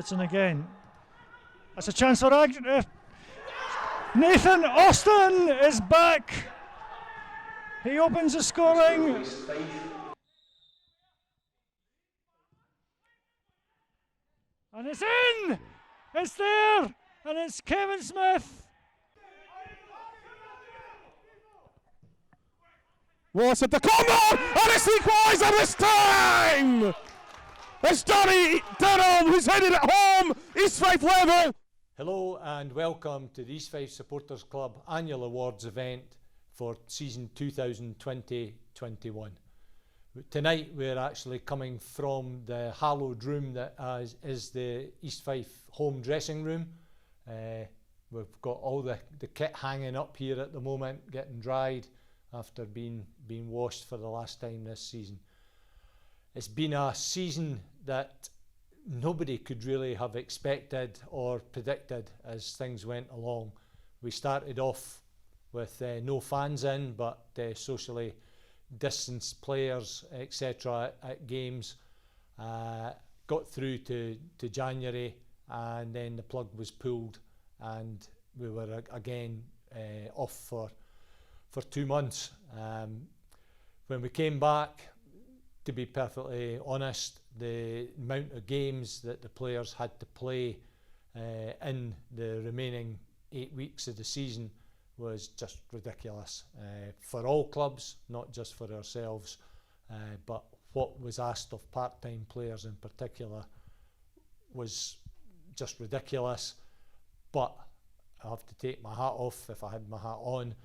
Johnson again. That's a chance for Nathan Austin is back. He opens the scoring. And it's in! It's there! And it's Kevin Smith. Ross at the corner! And it's the equaliser this time! It's Danny Denham who's headed it home, East Fife level! Hello and welcome to the East Fife Supporters Club annual awards event for season 2020-21. Tonight we're actually coming from the hallowed room that is the East Fife home dressing room. We've got all the kit hanging up here at the moment, getting dried after being washed for the last time this season. It's been a season that nobody could really have expected or predicted as things went along. We started off with no fans in, but socially distanced players, etc. at games. Got through to January, and then the plug was pulled, and we were again off for 2 months. When we came back, to be perfectly honest, the amount of games that the players had to play in the remaining 8 weeks of the season was just ridiculous for all clubs, not just for ourselves, but what was asked of part-time players in particular was just ridiculous. But I have to take my hat off, if I had my hat on,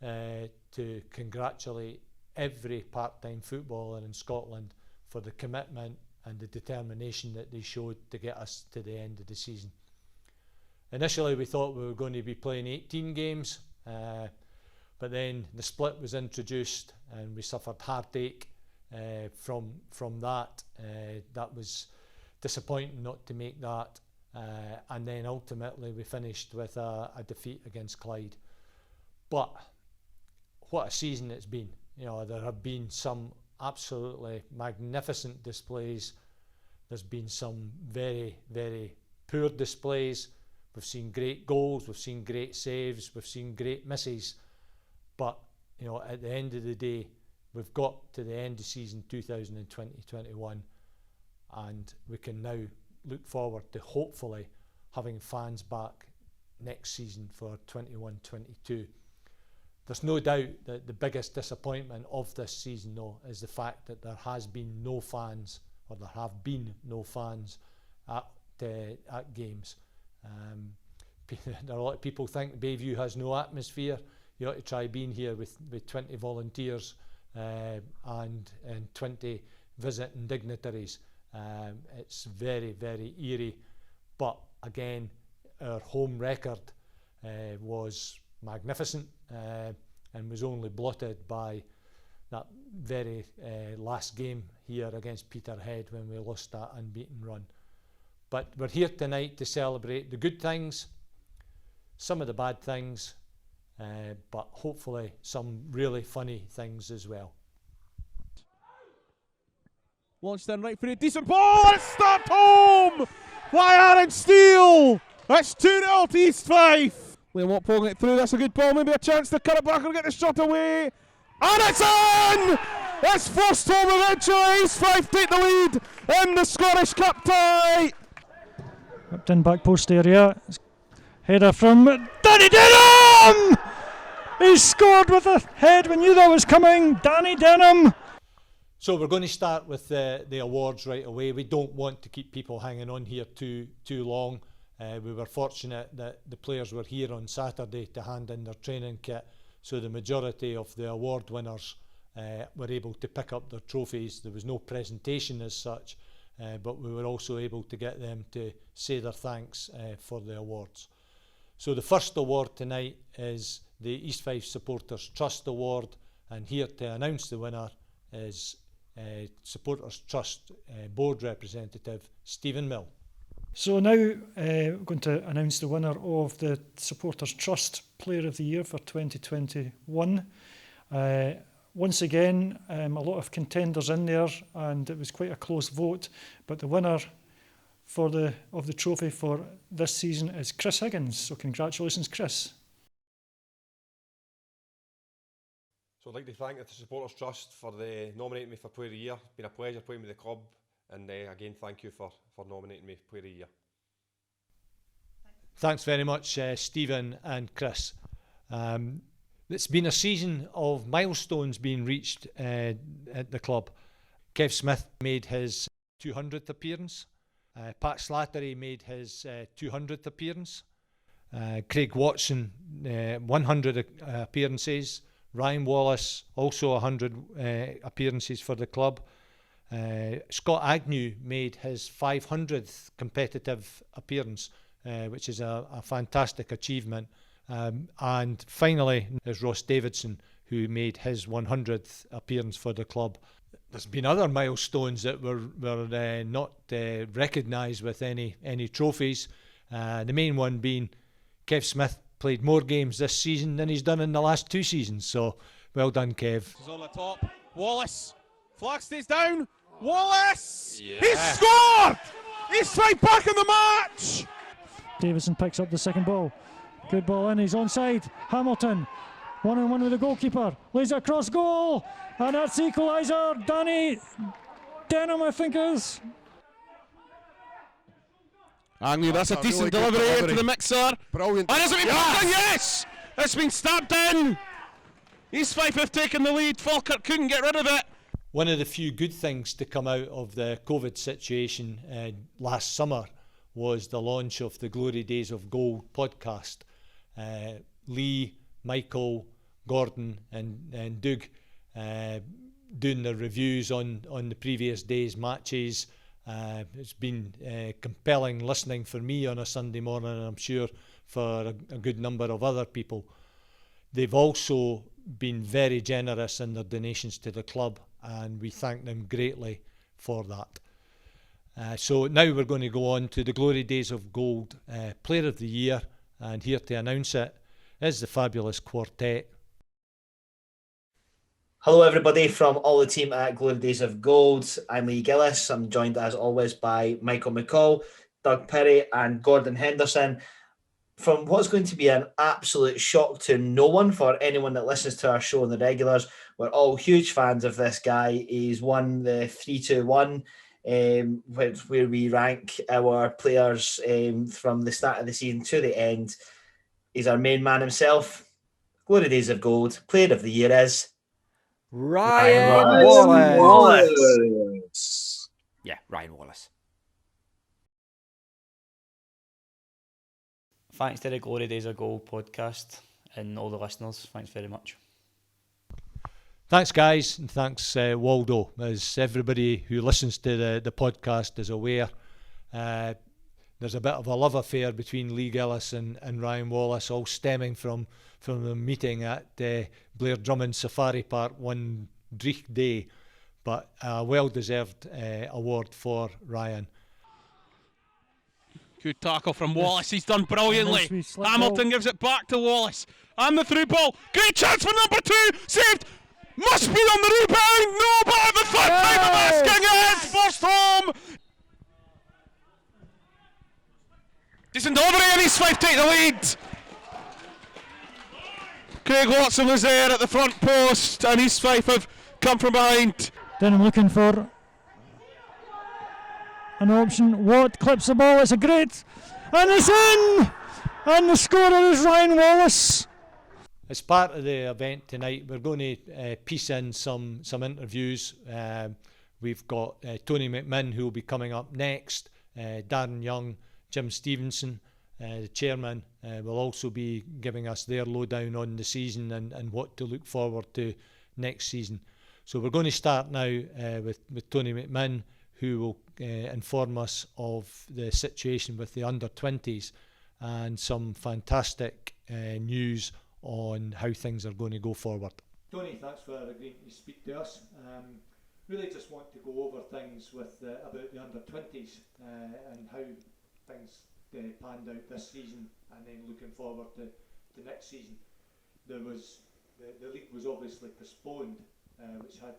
to congratulate every part-time footballer in Scotland for the commitment and the determination that they showed to get us to the end of the season. Initially we thought we were going to be playing 18 games, but then the split was introduced and we suffered heartache from that. That was disappointing not to make that, and then ultimately we finished with a defeat against Clyde. But what a season it's been. You know, there have been some absolutely magnificent displays. There's been some very, very poor displays. We've seen great goals, we've seen great saves, we've seen great misses. But, you know, at the end of the day, we've got to the end of season 2020-21, and we can now look forward to hopefully having fans back next season for 21-22. There's no doubt that the biggest disappointment of this season, though, is the fact that there has been no fans, or there have been no fans at games. A lot of people think Bayview has no atmosphere. You ought to try being here with 20 volunteers and 20 visiting dignitaries. It's very, very eerie. But again, our home record was magnificent and was only blotted by that very last game here against Peterhead when we lost that unbeaten run. But we're here tonight to celebrate the good things, some of the bad things, but hopefully some really funny things as well. Launched in right for a decent ball, and it's stopped home by Aaron Steele. That's 2-0 to East Fife. Liam Watt pulling it through, that's a good ball, maybe a chance to cut it back and get the shot away. And it's in! It's forced home eventually. East Fife take the lead in the Scottish Cup tie. Up in back post area. Header from Danny Denham! He scored with a head. We knew that was coming. Danny Denham. So we're going to start with the awards right away. We don't want to keep people hanging on here too long. We were fortunate that the players were here on Saturday to hand in their training kit, so the majority of the award winners were able to pick up their trophies. There was no presentation as such, but we were also able to get them to say their thanks for the awards. So the first award tonight is the East Fife Supporters Trust Award, and here to announce the winner is Supporters Trust Board Representative Stephen Mill. So now we're going to announce the winner of the Supporters Trust Player of the Year for 2021. Once again, a lot of contenders in there, and it was quite a close vote, but the winner of the trophy for this season is Chris Higgins. So congratulations, Chris. So I'd like to thank the Supporters Trust for nominating me for Player of the Year. It's been a pleasure playing with the club, and again, thank you for nominating me Player of the Year. Thanks very much, Stephen and Chris. It's been a season of milestones being reached at the club. Kev Smith made his 200th appearance. Pat Slattery made his 200th appearance. Craig Watson, 100 appearances. Ryan Wallace, also 100 appearances for the club. Scott Agnew made his 500th competitive appearance, which is a fantastic achievement. And finally, there's Ross Davidson, who made his 100th appearance for the club. There's been other milestones that were not recognised with any trophies. The main one being Kev Smith played more games this season than he's done in the last 2 seasons. So well done, Kev. He's on the top. Wallace. Flag stays down. Wallace! Yeah. He scored! He's right back in the match! Davison picks up the second ball. Good ball in, he's onside. Hamilton, 1-on-1 with the goalkeeper. Lays it across goal! And that's the equaliser. Danny Denham, I think is. Agnew, that's a decent really delivery into the mixer. Brilliant. And has it been put in? Yes! It's been stabbed in. EASTFIFE have taken the lead. Falkirk couldn't get rid of it. One of the few good things to come out of the COVID situation last summer was the launch of the Glory Days of Gold podcast. Lee, Michael, Gordon and Doug doing the reviews on the previous day's matches. It's been compelling listening for me on a Sunday morning, and I'm sure for a good number of other people. They've also been very generous in their donations to the club, and we thank them greatly for that. So now we're going to go on to the Glory Days of Gold Player of the Year, and here to announce it is the fabulous quartet. Hello everybody from all the team at Glory Days of Gold. I'm Lee Gillis. I'm joined as always by Michael McCall, Doug Perry and Gordon Henderson. From what's going to be an absolute shock to no one, for anyone that listens to our show in the regulars, we're all huge fans of this guy. He's won the 3-2-1, where we rank our players from the start of the season to the end. He's our main man himself. Glory Days of Gold. Player of the Year is Ryan Wallace. Yeah, Ryan Wallace. Thanks to the Glory Days of Gold podcast and all the listeners. Thanks very much. Thanks, guys, and thanks, Waldo. As everybody who listens to the podcast is aware, there's a bit of a love affair between Lee Gillis and Ryan Wallace, all stemming from the meeting at Blair Drummond Safari Park one dreich day, but a well-deserved award for Ryan. Good tackle from Wallace. He's done brilliantly. Hamilton gives it back to Wallace. And the through ball. Great chance for number 2. Saved. Must be on the rebound. No, but at the third time of asking it. First home. Decent delivery, and EASTFIFE take the lead. Craig Watson was there at the front post, and EASTFIFE have come from behind. Then I'm looking for an option. Watt clips the ball. It's a great, and it's in, and the scorer is Ryan Wallace. As part of the event tonight, we're going to piece in some interviews. We've got Tony McMinn, who will be coming up next. Darren Young, Jim Stevenson, the chairman, will also be giving us their lowdown on the season and what to look forward to next season. So we're going to start now with Tony McMinn, who will inform us of the situation with the under-20s and some fantastic news on how things are going to go forward. Tony, thanks for agreeing to speak to us. Really just want to go over things with about the under-20s and how things panned out this season, and then looking forward to next season. The league was obviously postponed which had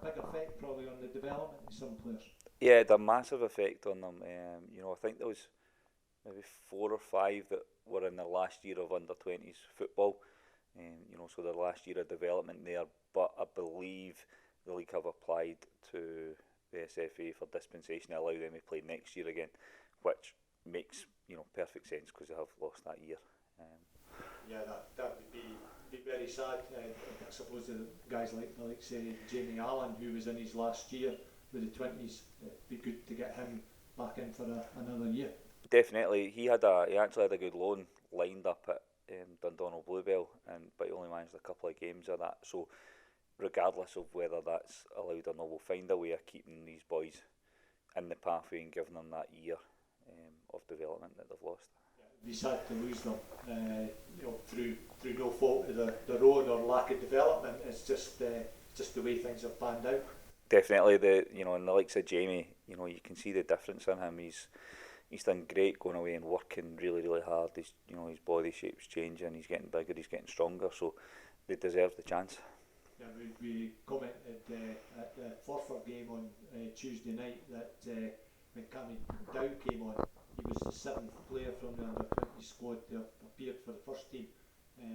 a big effect probably on the development of some players. Yeah, it had a massive effect on them. I think there was maybe 4 or 5 that were in their last year of under-20s football. So their last year of development there. But I believe the league have applied to the SFA for dispensation to allow them to play next year again, which makes perfect sense because they have lost that year. Yeah, that would be very sad. I suppose the guys like say Jamie Allen, who was in his last year with the 20s, it'd be good to get him back in for another year. Definitely, he actually had a good loan lined up at Dundonald Bluebell, but he only managed a couple of games of that. So regardless of whether that's allowed or not, we'll find a way of keeping these boys in the pathway and giving them that year of development that they've lost. It'd be sad to lose them, through no fault of their own or lack of development. It's just the way things have panned out. Definitely, in the likes of Jamie, you can see the difference in him. He's done great going away and working really, really hard. His body shape's changing. He's getting bigger. He's getting stronger. So they deserve the chance. Yeah, we commented at the Forfar game on Tuesday night that when Cammy Dow came on, he was the 7th player from the under-20 squad to have appeared for the first team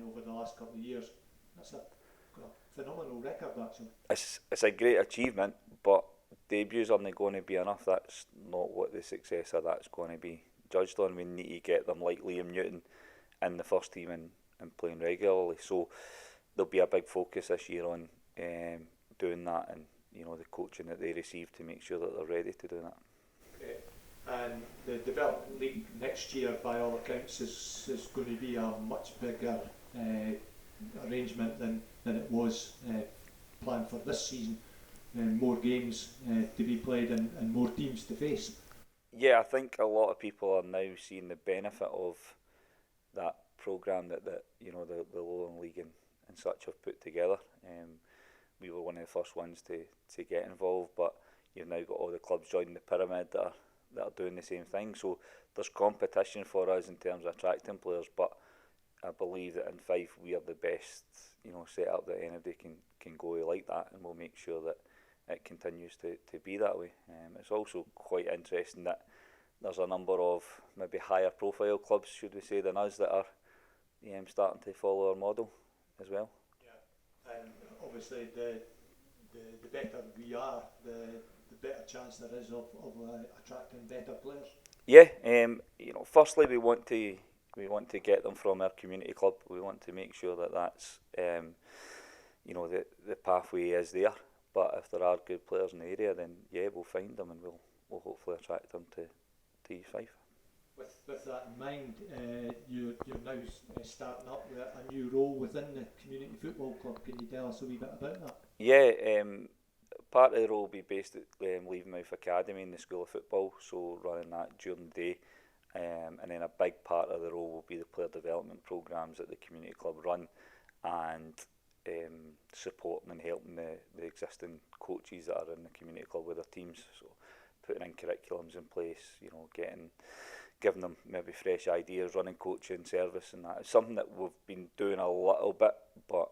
over the last couple of years. That's a phenomenal record, actually. It's a great achievement, but debuts aren't going to be enough. That's not what the success of that's going to be judged on. We need to get them like Liam Newton in the first team and playing regularly. So there'll be a big focus this year on doing that, and the coaching that they receive to make sure that they're ready to do that. Okay. And the development league next year, by all accounts, is going to be a much bigger arrangement than it was planned for this season. More games to be played and more teams to face. Yeah, I think a lot of people are now seeing the benefit of that programme that the Lowland League and such have put together. We were one of the first ones to get involved, but you've now got all the clubs joining the pyramid that are doing the same thing. So there's competition for us in terms of attracting players, but I believe that in Fife we are the best set up that anybody can go like that, and we'll make sure that it continues to be that way. It's also quite interesting that there's a number of maybe higher profile clubs, should we say, than us that are starting to follow our model as well. Yeah, and obviously the better we are, the better chance there is of attracting better players. Yeah, firstly we want to get them from our community club. We want to make sure that that's the pathway is there. But if there are good players in the area, then yeah, we'll find them and we'll hopefully attract them to East Fife. With that in mind, you're now starting up with a new role within the community football club. Can you tell us a wee bit about that? Yeah, part of the role will be based at Leavenmouth Academy in the School of Football, so running that during the day. And then a big part of the role will be the player development programmes that the community club run, and supporting and helping the existing coaches that are in the community club with their teams. So putting in curriculums in place, giving them maybe fresh ideas, running coaching service, and that. It's something that we've been doing a little bit, but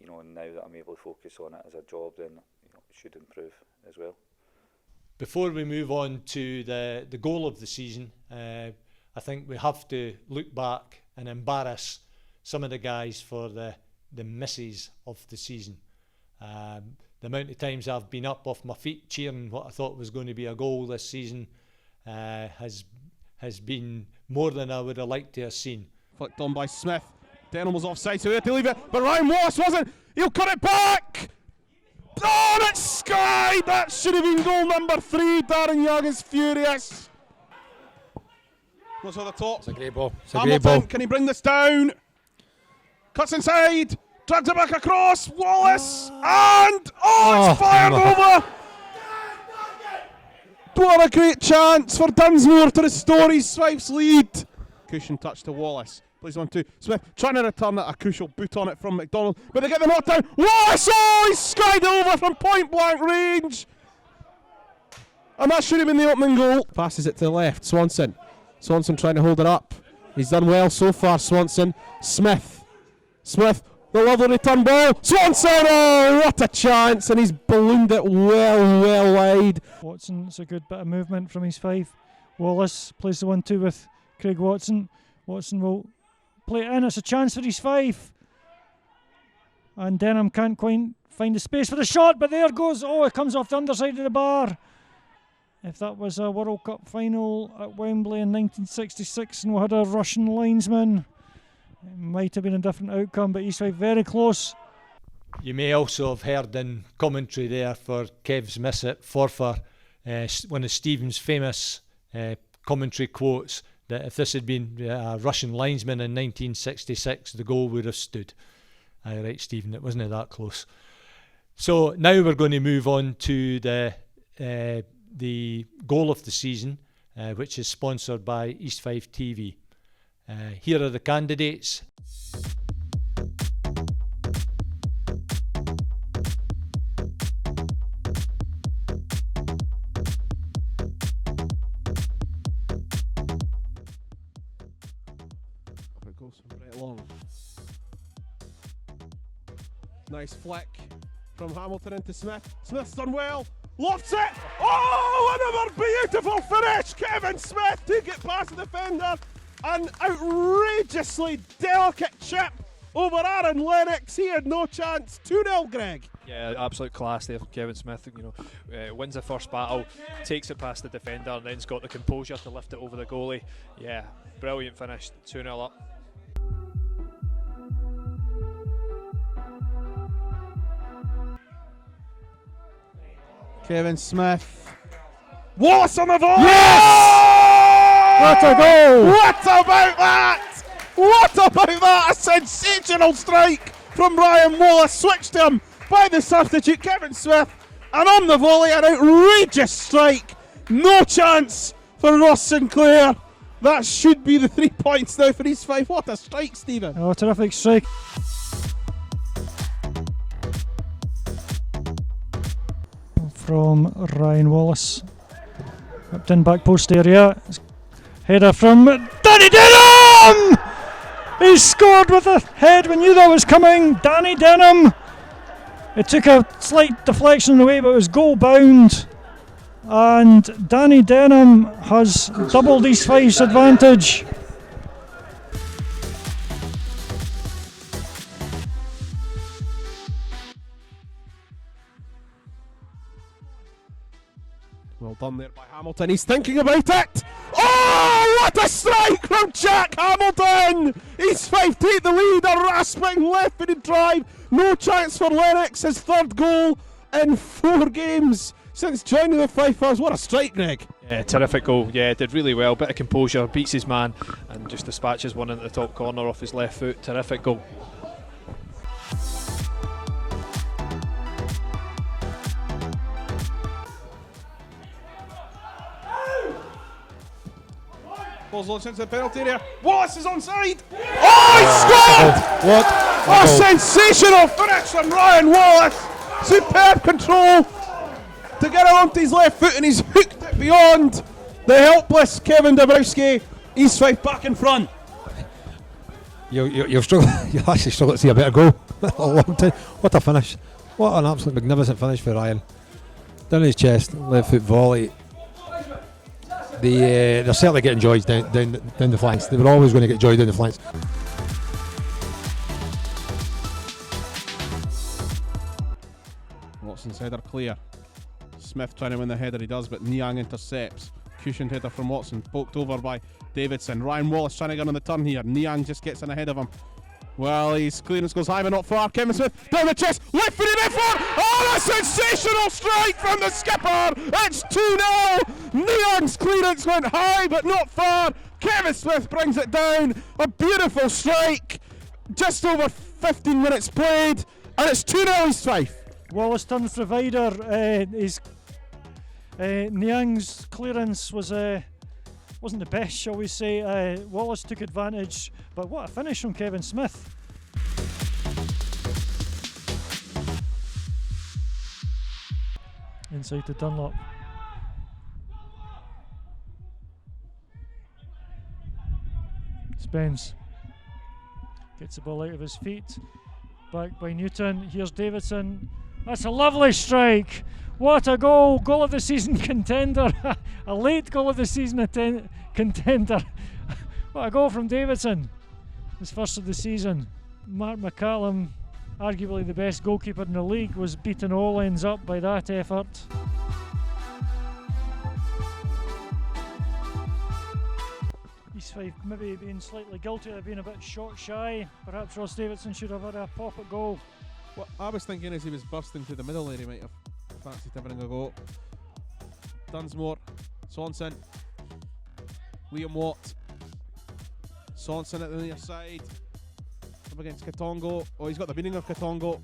now that I'm able to focus on it as a job, then it should improve as well. Before we move on to the goal of the season, I think we have to look back and embarrass some of the guys for the misses of the season. The amount of times I've been up off my feet cheering what I thought was going to be a goal this season has been more than I would have liked to have seen. Flicked on by Smith. Denham was offside, so he had to leave it, but Ryan Wallace wasn't. He'll cut it back. Oh, and it's skied. That should have been goal number 3. Darren Young is furious. Goes on the top. It's a great ball. Hamilton, can he bring this down? Cuts inside, drags it back across, Wallace, and it's fired over! What a great chance for Dunsmore to restore his Fife's lead. Cushion touch to Wallace, plays on to Smith, trying to return it, a crucial boot on it from McDonald, but they get the knockdown. Wallace, he's skied over from point blank range. And that should have been the opening goal. Passes it to the left, Swanson trying to hold it up. He's done well so far, Swanson. Smith, The lovely return ball. Swanson, oh, what a chance. And he's ballooned it well wide. Watson, it's a good bit of movement from his five. Wallace plays the 1-2 with Craig Watson. Watson will play it in. It's a chance for his five. And Denham can't quite find the space for the shot, but there goes. Oh, it comes off the underside of the bar. If that was a World Cup final at Wembley in 1966 and we had a Russian linesman, it might have been a different outcome, but East Fife very close. You may also have heard in commentary there for Kev's miss at Forfar, one of Stephen's famous commentary quotes, that if this had been a Russian linesman in 1966, the goal would have stood. Aye, right, Stephen, it wasn't that close. So now we're going to move on to the goal of the season, which is sponsored by East Fife TV. Here are the candidates. It goes right along. Nice flick from Hamilton into Smith. Smith's done well. Lofts it. Oh, another beautiful finish. Kevin Smith to get past the defender. An outrageously delicate chip over Aaron Lennox. He had no chance. 2-0, Greg. Yeah, absolute class there from Kevin Smith. You know, wins the first battle, takes it past the defender, and then's got the composure to lift it over the goalie. Yeah, brilliant finish. 2-0 up. Kevin Smith. Wallace on the ball! Yes! What a goal! What about that? What about that? A sensational strike from Ryan Wallace. Switched to him by the substitute Kevin Smith. And on the volley, an outrageous strike. No chance for Ross Sinclair. That should be the 3 points now for East Fife. What a strike, Stephen. Oh, terrific strike. From Ryan Wallace. Up in back post area. Header from Danny Denham! He scored with a head. We knew that was coming. Danny Denham. It took a slight deflection away, but it was goal bound. And Danny Denham has doubled East Fife's advantage. Well done there by Hamilton. He's thinking about it. Oh, what a strike from Jack Hamilton! East Fife take the lead. A rasping left-footed drive. No chance for Lennox. His third goal in 4 games since joining the Fifers. What a strike, Greg. Yeah, terrific goal. Yeah, did really well. Bit of composure, beats his man, and just dispatches one into the top corner off his left foot. Terrific goal. Ball's launched into the penalty area. Wallace is onside. Oh, he scored! What? A sensational finish from Ryan Wallace. Superb control to get it onto his left foot, and he's hooked it beyond the helpless Kevin Dabrowski. East Fife back in front. You've struggled. You actually struggled to see a better goal. A long time. What a finish! What an absolute magnificent finish for Ryan. Down his chest, left foot volley. They're certainly getting joy down the flanks. They were always going to get joy down the flanks. Watson's header clear. Smith trying to win the header, he does, but Niang intercepts. Cushioned header from Watson, poked over by Davidson. Ryan Wallace trying to get on the turn here. Niang just gets in ahead of him. Well, his clearance goes high but not far. Kevin Smith down the chest, left footed effort. Oh, a sensational strike from the skipper. It's 2-0. Niang's clearance went high but not far. Kevin Smith brings it down. A beautiful strike. Just over 15 minutes played, and it's 2-0 East Fife. Wallace turns provider. Niang's clearance wasn't the best, shall we say. Wallace took advantage, but what a finish from Kevin Smith. Inside to Dunlop. Spence gets the ball out of his feet, back by Newton. Here's Davidson. That's a lovely strike. What a goal! Goal of the season contender. A late goal of the season contender. What a goal from Davidson. His first of the season. Mark McCallum, arguably the best goalkeeper in the league, was beaten all ends up by that effort. EASTFIFE maybe being slightly guilty of being a bit shot shy. Perhaps Ross Davidson should have had a pop at goal. What I was thinking as he was bursting through the middle there, he might have fancied having a go. Dunsmore, Sonson, Liam Watt, Sonson at the near side, up against Katongo. Oh, he's got the meaning of Katongo.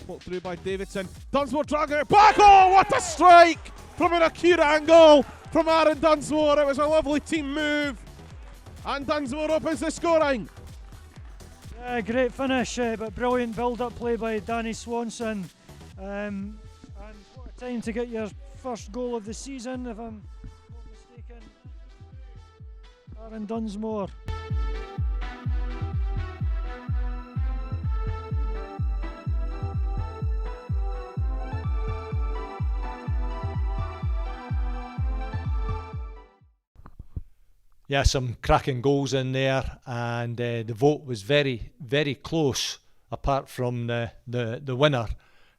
Put through by Davidson. Dunsmore dragging it back. Oh, what a strike from an acute angle from Aaron Dunsmore. It was a lovely team move, and Dunsmore opens the scoring. Yeah, great finish, but brilliant build-up play by Danny Swanson. And what a time to get your first goal of the season, if I'm not mistaken. Aaron Dunsmore. Yeah, some cracking goals in there, and the vote was very, very close, apart from the winner.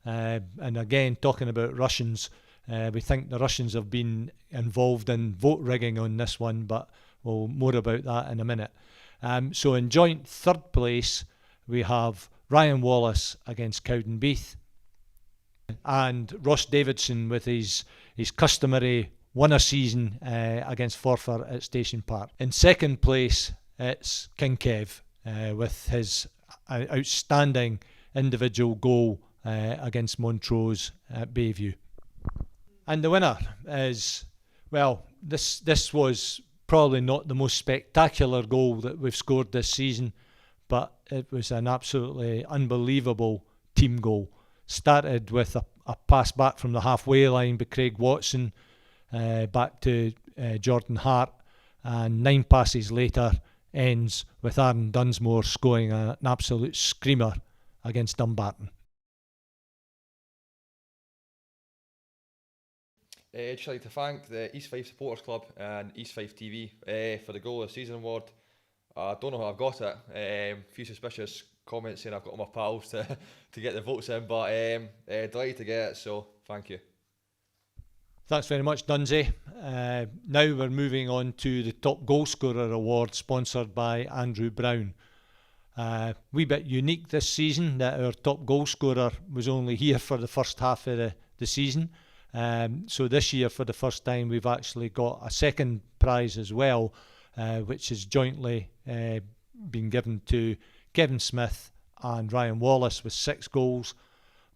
And again, talking about Russians, we think the Russians have been involved in vote rigging on this one, but we'll more about that in a minute. So in joint third place, we have Ryan Wallace against Cowdenbeath, and Ross Davidson with his customary winner season against Forfar at Station Park. In second place, it's King Kev with his outstanding individual goal against Montrose at Bayview. And the winner is, well, this was probably not the most spectacular goal that we've scored this season, but it was an absolutely unbelievable team goal. Started with a pass back from the halfway line by Craig Watson, back to Jordan Hart, and 9 passes later ends with Aaron Dunsmore scoring an absolute screamer against Dumbarton. I'd just like to thank the EASTFIFE Supporters Club and EASTFIFE TV for the Goal of the Season award. I don't know how I've got it. A few suspicious comments saying I've got all my pals to get the votes in, but delighted to get it, so thank you. Thanks very much, Dunsey. Now we're moving on to the Top Goal Scorer Award, sponsored by Andrew Brown. Wee bit unique this season that our top goal scorer was only here for the first half of the season. So this year, for the first time, we've actually got a second prize as well, which is jointly been given to Kevin Smith and Ryan Wallace with 6 goals.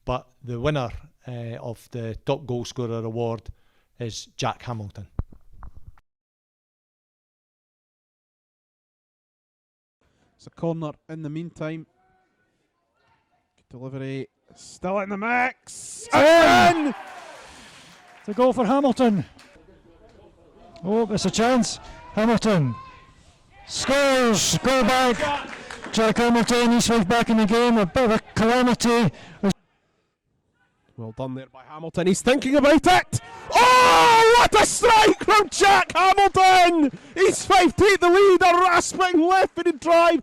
But the winner of the Top Goal Scorer Award is Jack Hamilton. It's a corner in the meantime. Delivery still in the mix. And it's a goal for Hamilton. Oh, it's a chance. Hamilton scores. Goal back. Jack Hamilton, EASTFIFE back in the game. A bit of a calamity. Well done there by Hamilton. He's thinking about it. Oh, what a strike from Jack Hamilton! EASTFIFE take the lead, a rasping left-footed drive.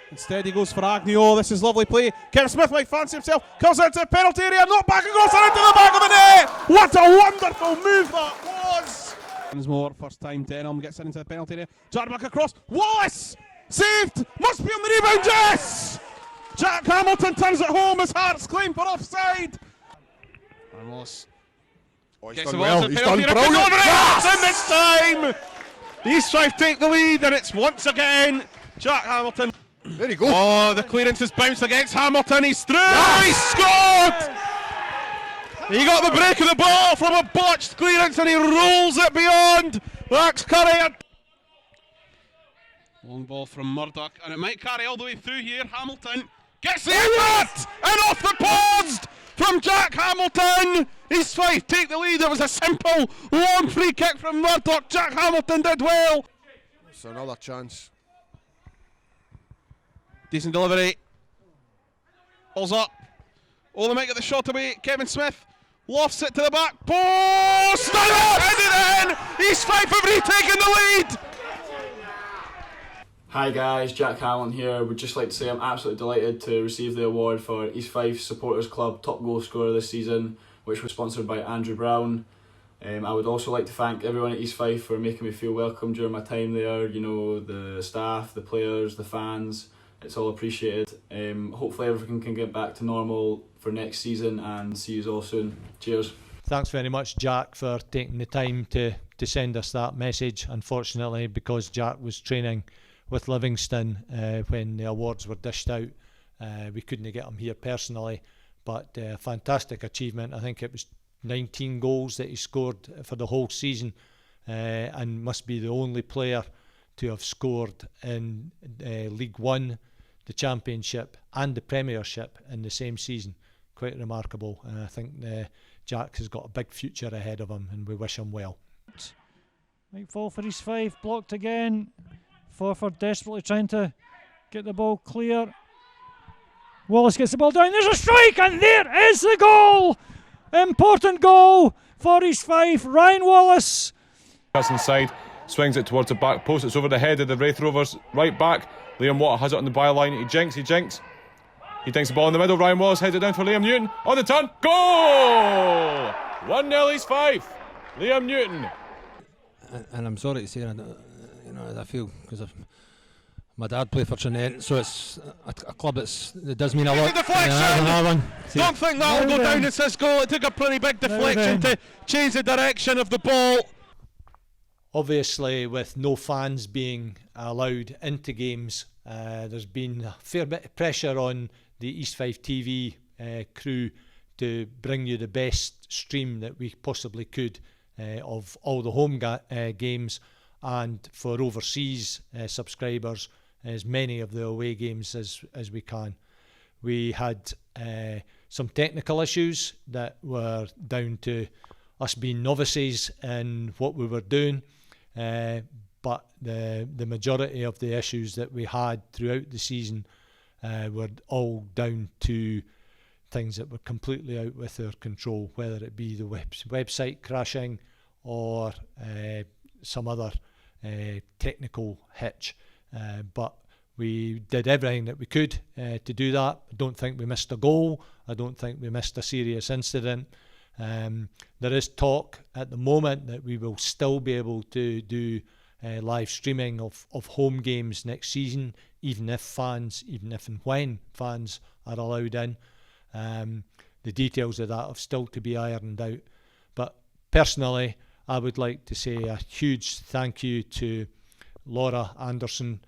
Instead he goes for Agnew. This is lovely play. Kevin Smith might fancy himself. Comes into the penalty area, not back and goes into the back of the net. What a wonderful move that was! Once more, first time Denham gets into the penalty area. Jarred back across. Wallace! Saved! Must be on the rebound, yes! Jack Hamilton turns it home as Hearts claim for offside. And Wallace. Oh, he's done well. He's done brilliant. Yes! And this time, EASTFIFE take the lead, and it's once again Jack Hamilton. There you go. Oh, the clearance is bounced against Hamilton. He's through. Yes! He scored. He got the break of the ball from a botched clearance, and he rolls it beyond. Max Curry. Long ball from Murdoch, and it might carry all the way through here. Hamilton gets the effort, and off the post from Jack Hamilton. EASTFIFE take the lead. It was a simple, long free kick from Murdoch. Jack Hamilton did well. It's another chance. Decent delivery. Ball's up. Oh, they might get the shot away. Kevin Smith lofts it to the back post. Headed in. East Fife have retaken the lead. Hi guys, Jack Hallen here. Would just like to say I'm absolutely delighted to receive the award for East Fife Supporters Club Top Goal Scorer this season, which was sponsored by Andrew Brown. I would also like to thank everyone at East Fife for making me feel welcome during my time there. You know, the staff, the players, the fans. It's all appreciated. Hopefully everything can get back to normal for next season, and see you all soon. Cheers. Thanks very much, Jack, for taking the time to send us that message. Unfortunately, because Jack was training with Livingston when the awards were dished out, we couldn't get him here personally, but fantastic achievement. I think it was 19 goals that he scored for the whole season, and must be the only player to have scored in League One, the Championship and the Premiership in the same season. Quite remarkable, and I think Jack has got a big future ahead of him, and we wish him well. Might fall for East Fife, blocked again. Forford desperately trying to get the ball clear. Wallace gets the ball down, there's a strike, and there is the goal! Important goal for East Fife, Ryan Wallace. That's inside, swings it towards the back post, it's over the head of the Wraith Rovers, right back. Liam Watt has it on the byline, he jinks. He dinks the ball in the middle, Ryan Wallace heads it down for Liam Newton, on the turn, goal! 1-0 East Fife, Liam Newton. And I'm sorry to say, I feel, because my dad played for Trinent, so it's a club that does mean a lot. Deflection! Don't think that'll go down as this goal. It took a pretty big deflection to change the direction of the ball. Obviously, with no fans being allowed into games, there's been a fair bit of pressure on the East Fife TV crew to bring you the best stream that we possibly could of all the home games, and for overseas subscribers, as many of the away games as we can. We had some technical issues that were down to us being novices in what we were doing, but the majority of the issues that we had throughout the season were all down to things that were completely out with our control, whether it be the website crashing or some other technical hitch, but we did everything that we could to do that. I don't think we missed a goal. I don't think we missed a serious incident. There is talk at the moment that we will still be able to do live streaming of home games next season, even if and when fans are allowed in. The details of that have still to be ironed out. But personally, I would like to say a huge thank you to Laura Anderson.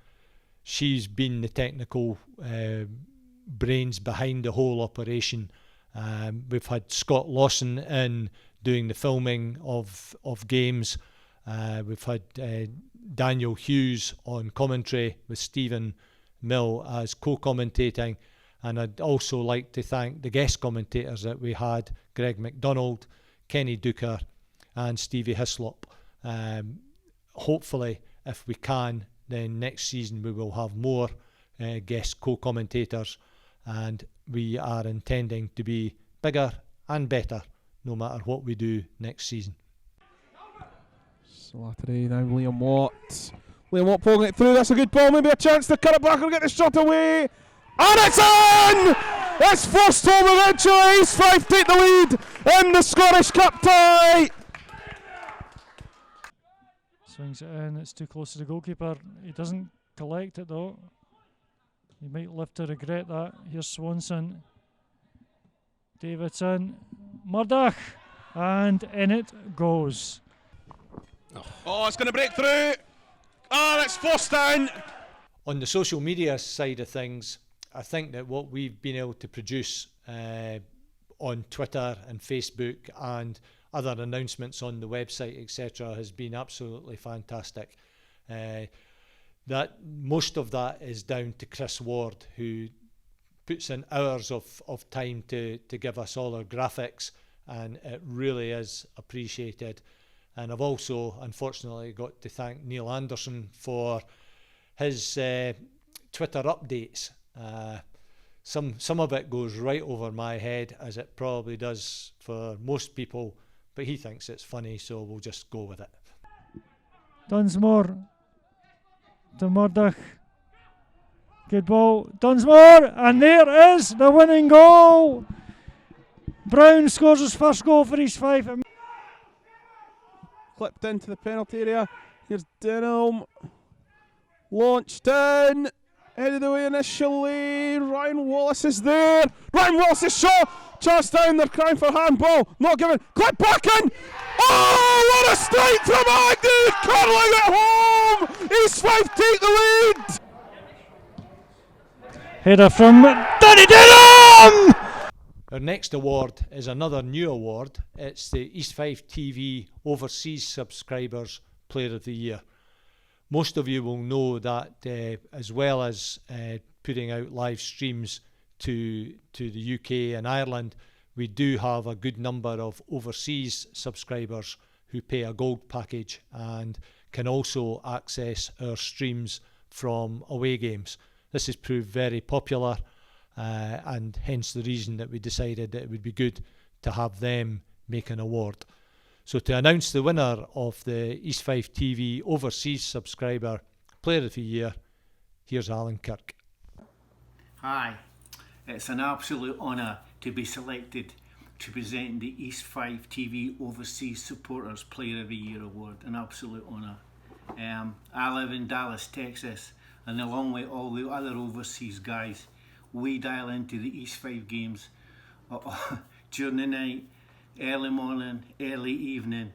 She's been the technical brains behind the whole operation. We've had Scott Lawson in doing the filming of games. We've had Daniel Hughes on commentary with Stephen Mill as co-commentating. And I'd also like to thank the guest commentators that we had, Greg McDonald, Kenny Duker and Stevie Hislop. Hopefully, if we can, then next season we will have more guest co-commentators, and we are intending to be bigger and better no matter what we do next season. Slattery now, Liam Watt. Liam Watt pulling it through, that's a good ball, maybe a chance to cut it back and get the shot away. And it's in! It's forced home eventually. East Fife take the lead in the Scottish Cup tie. Swings it in, it's too close to the goalkeeper. He doesn't collect it though. He might live to regret that. Here's Swanson. Davidson. Murdoch. And in it goes. Oh, it's going to break through. Oh, it's forced in. On the social media side of things, I think that what we've been able to produce on Twitter and Facebook and other announcements on the website, etc., has been absolutely fantastic. That most of that is down to Chris Ward, who puts in hours of time to give us all our graphics, and it really is appreciated. And I've also, unfortunately, got to thank Neil Anderson for his Twitter updates. some of it goes right over my head, as it probably does for most people, but he thinks it's funny, so we'll just go with it. Dunsmore to Murdoch. Good ball, Dunsmore, and there is the winning goal. Brown scores his first goal for East Fife. Clipped into the penalty area. Here's Denham. Launched in. Headed away initially. Ryan Wallace is there. Ryan Wallace's shot. Chance down. They're crying for handball. Not given. Clip back in. Oh, what a strike from Agnew. Curling at home. East Fife take the lead. Header from Danny Denham. Our next award is another new award. It's the East Fife TV Overseas Subscribers Player of the Year. Most of you will know that as well as putting out live streams to the UK and Ireland, we do have a good number of overseas subscribers who pay a gold package and can also access our streams from away games. This has proved very popular, and hence the reason that we decided that it would be good to have them make an award. So to announce the winner of the East Fife TV Overseas Subscriber Player of the Year, here's Alan Kirk. Hi, it's an absolute honour to be selected to present the East Fife TV Overseas Supporters Player of the Year Award. An absolute honour. I live in Dallas, Texas, and along with all the other overseas guys, we dial into the East Fife games during the night, early morning, early evening,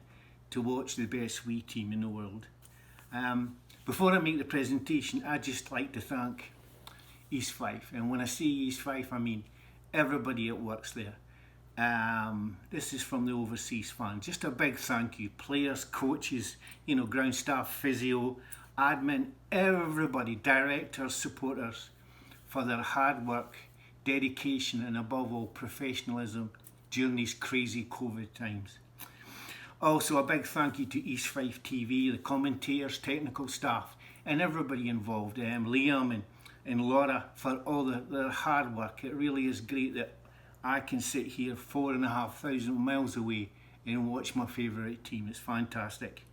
to watch the best wee team in the world. Before I make the presentation, I'd just like to thank East Fife, and when I say East Fife, I mean everybody that works there. This is from the overseas fans. Just a big thank you. Players, coaches, ground staff, physio, admin, everybody, directors, supporters, for their hard work, dedication, and above all, professionalism during these crazy COVID times. Also, a big thank you to East Fife TV, the commentators, technical staff, and everybody involved. Liam and Laura, for all their hard work. It really is great that I can sit here 4,500 miles away and watch my favourite team. It's fantastic.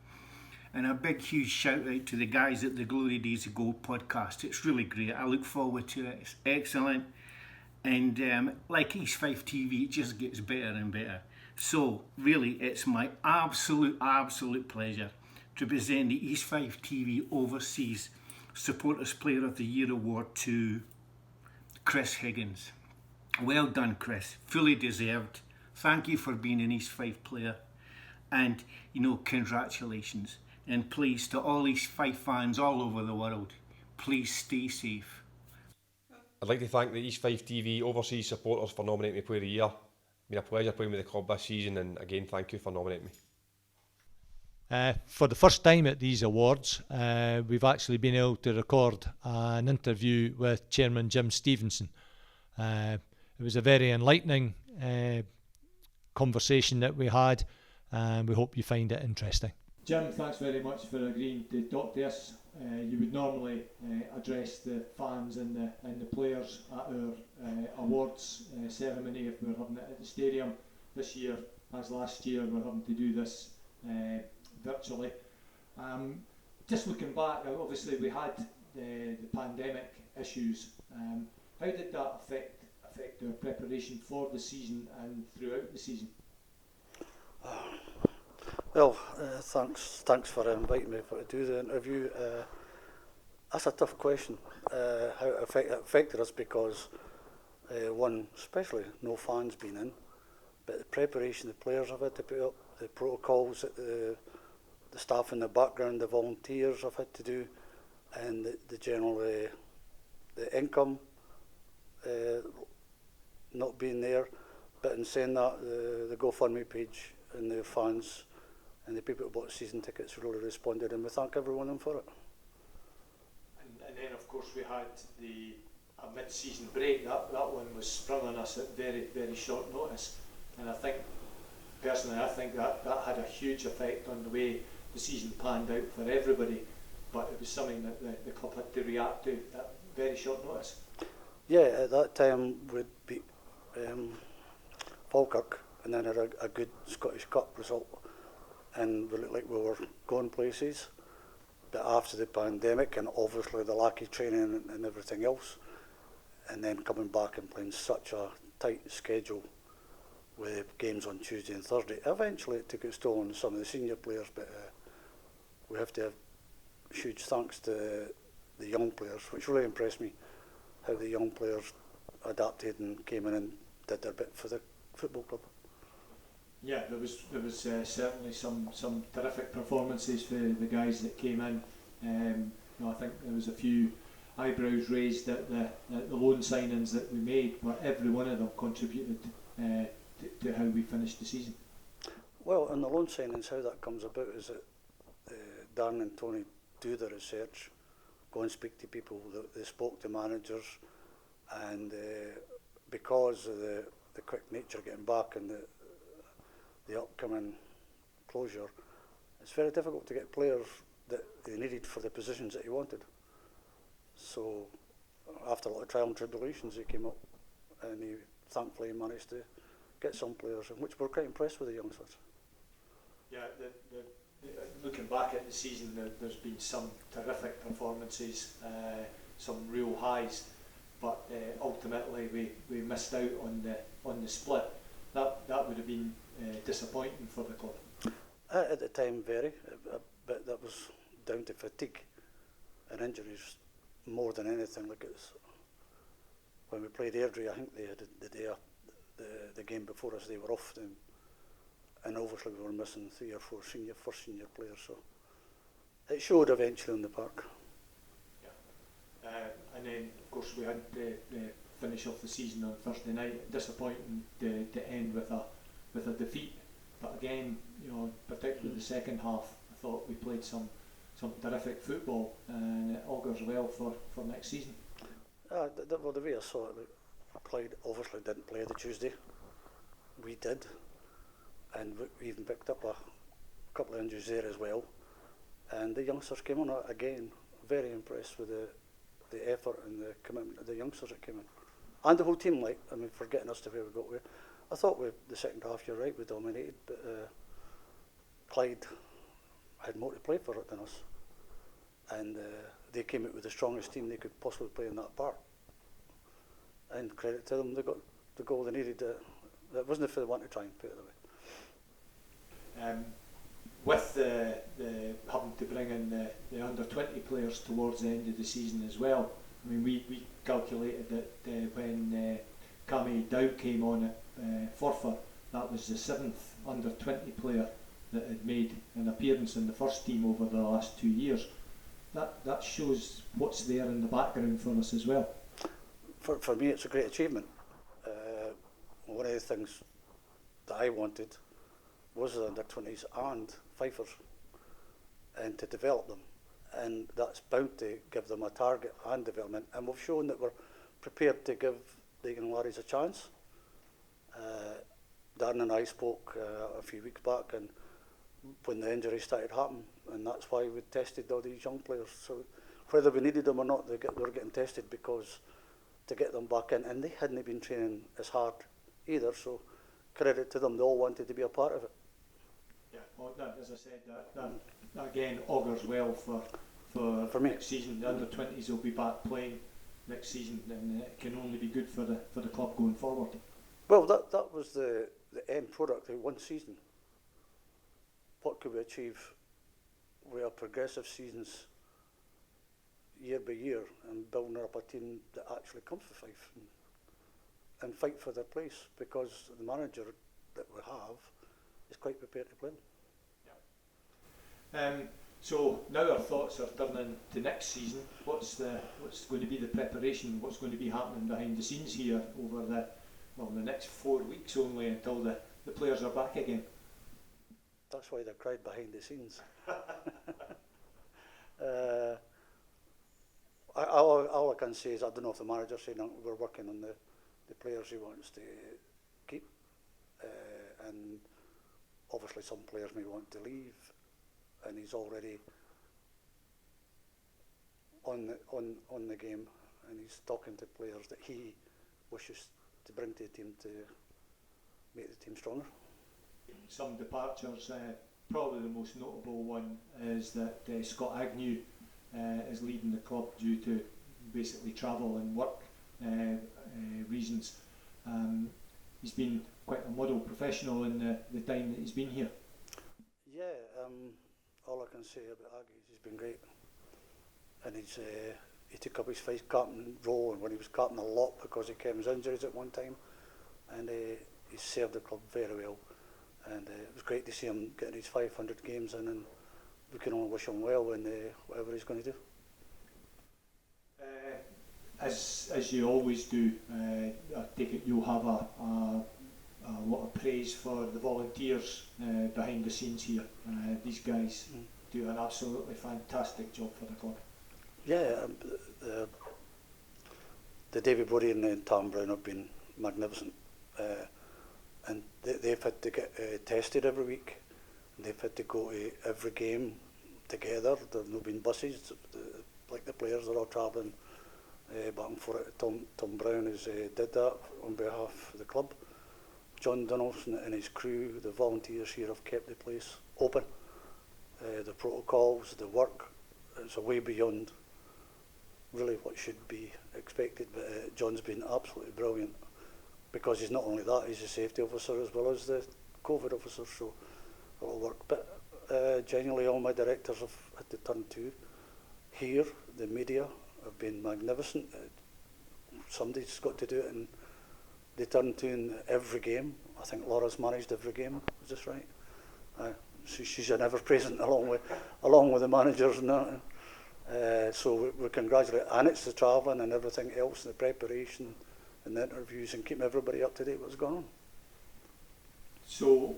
And a big, huge shout out to the guys at the Glory Days of Gold podcast. It's really great. I look forward to it. It's excellent. And like East Fife TV, it just gets better and better. So, really, it's my absolute pleasure to present the East Fife TV Overseas Supporters Player of the Year Award to Chris Higgins. Well done, Chris. Fully deserved. Thank you for being an East Fife player. And, congratulations. And please, to all East Fife fans all over the world, please stay safe. I'd like to thank the East Fife TV Overseas Supporters for nominating me Player of the Year. It's been a pleasure playing with the club this season, and again, thank you for nominating me. For the first time at these awards, we've actually been able to record an interview with Chairman Jim Stevenson. It was a very enlightening conversation that we had, and we hope you find it interesting. Jim, thanks very much for agreeing to talk to us. You would normally address the fans and the players at our awards ceremony if we were having it at the stadium. This year, as last year, we're having to do this virtually. Just looking back, obviously we had the pandemic issues. How did that affect our preparation for the season and throughout the season? Well, thanks for inviting me to do the interview. That's a tough question, how it affected us, because one, especially no fans being in, but the preparation the players have had to put up, the protocols that the staff in the background, the volunteers have had to do, and the general the income not being there. But in saying that, the GoFundMe page and the fans and the people who bought season tickets really responded, and we thank everyone of them for it. And then of course we had a mid-season break. That one was sprung on us at very, very short notice, and I think that had a huge effect on the way the season panned out for everybody, but it was something that the club had to react to at very short notice. Yeah, at that time we'd beat Falkirk and then had a good Scottish Cup result, and we looked like we were going places. But after the pandemic and obviously the lack of training and everything else, and then coming back and playing such a tight schedule with games on Tuesday and Thursday, eventually it took its toll on some of the senior players, but we have to have huge thanks to the young players, which really impressed me, how the young players adapted and came in and did their bit for the football club. Yeah, there was certainly some terrific performances for the guys that came in. I think there was a few eyebrows raised at the loan signings that we made, but every one of them contributed to how we finished the season. Well, in the loan signings, how that comes about is that Dan and Tony do the research, go and speak to people, they spoke to managers, and because of the quick nature of getting back and the upcoming closure, it's very difficult to get players that they needed for the positions that he wanted. So after a lot of trial and tribulations, he came up and he thankfully managed to get some players, in which we're quite impressed with the youngsters. Yeah, looking back at the season, there's been some terrific performances, some real highs, but ultimately we missed out on the split. That would have been disappointing for the club. At the time, very, but that was down to fatigue and injuries more than anything. Like it's when we played Airdrie, I think they had the day the game before us, they were off them, and obviously we were missing 3 or 4 first senior players, so it showed eventually on the park. Yeah, and then of course we had the finish off the season on Thursday night. Disappointing to end with a defeat, but again, particularly the second half, I thought we played some terrific football, and it augurs well for next season. Well, the way I saw it, Clyde obviously didn't play the Tuesday. We did, and we even picked up a couple of injuries there as well. And the youngsters came on again. Very impressed with the effort and the commitment of the youngsters that came in, and the whole team. For getting us to where we got with. I thought with the second half, you're right, we dominated, but Clyde had more to play for it than us, and they came out with the strongest team they could possibly play in that part. And credit to them, they got the goal they needed. That wasn't for the one to try and put it that way. With the having to bring in the under-20 players towards the end of the season as well, I mean, we calculated that when Cammy Dowd came on at Forfar, that was the 7th under-20 player that had made an appearance in the first team over the last 2 years. That shows what's there in the background for us as well. For me, it's a great achievement. One of the things that I wanted was the under-20s and Fifers, and to develop them, and that's bound to give them a target and development, and we've shown that we're prepared to give the young laddies a chance. Darren and I spoke a few weeks back, and when the injuries started happening, and that's why we tested all these young players. So whether we needed them or not, they were getting tested because to get them back in, and they hadn't been training as hard either, so credit to them, they all wanted to be a part of it. Yeah, well, as I said, that again augurs well for me. Next season. The under-20s will be back playing next season, and it can only be good for the club going forward. Well, that was the end product of one season. What could we achieve with our progressive seasons year by year and building up a team that actually comes for Fife and fight for their place, because the manager that we have is quite prepared to play them. So now our thoughts are turning to next season. What's going to be the preparation? What's going to be happening behind the scenes here over the next 4 weeks only until the players are back again? That's why they cried behind the scenes. All I can say is I don't know if the manager's saying we're working on the players he wants to keep, and obviously some players may want to leave, and he's already on the game and he's talking to players that he wishes to bring to the team to make the team stronger. Some departures, probably the most notable one is that Scott Agnew is leaving the club due to basically travel and work reasons. He's been quite a model professional in the time that he's been here. Yeah, all I can say about Aggie is he's been great, and he took up his vice captain role, and when he was captain a lot because he kept his injuries at one time, and he served the club very well, and it was great to see him getting his 500 games in, and we can only wish him well in whatever he's going to do. As you always do, I take it you'll have a lot of praise for the volunteers behind the scenes here. These guys do an absolutely fantastic job for the club. Yeah, the David Brodie and Tom Brown have been magnificent, and they've had to get tested every week. They've had to go to every game together. There's no been buses, like the players are all travelling back and forth. Tom Brown has did that on behalf of the club. John Donaldson and his crew, the volunteers here, have kept the place open. The protocols, the work, it's way beyond really what should be expected, but John's been absolutely brilliant, because he's not only that, he's a safety officer as well as the COVID officer, so it'll work. But genuinely all my directors have had to turn to here. The media have been magnificent. Somebody's got to do it, and they turn to in every game. I think Laura's managed every game, is this right? She's an ever-present along with the managers and that. So we congratulate, and it's the travelling and everything else, and the preparation and the interviews, and keeping everybody up to date what's going on. So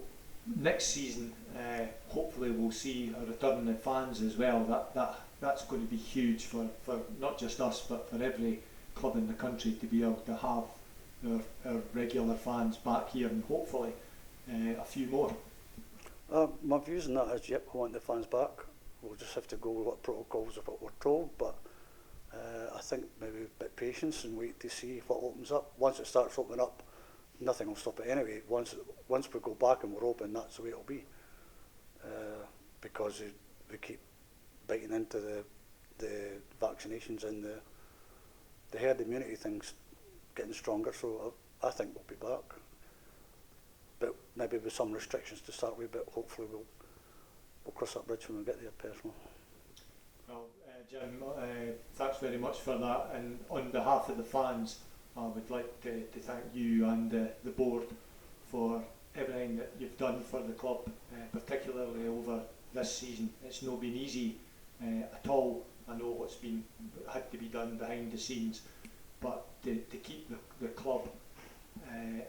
next season, hopefully we'll see a return of fans as well. That's going to be huge for not just us, but for every club in the country to be able to have our regular fans back here, and hopefully a few more. My views on that is, yep, we want the fans back. We'll just have to go with what protocols of what we're told, but I think maybe a bit of patience and wait to see what opens up. Once it starts opening up, nothing will stop it anyway. Once we go back and we're open, that's the way it'll be, because we keep biting into the vaccinations, and the herd immunity thing's getting stronger, so I think we'll be back, but maybe with some restrictions to start with, but hopefully we'll cross that bridge when we get there personally. Well, Jim, thanks very much for that, and on behalf of the fans, I would like to thank you and the board for everything that you've done for the club, particularly over this season. It's not been easy at all. I know what's had to be done behind the scenes, but to keep the club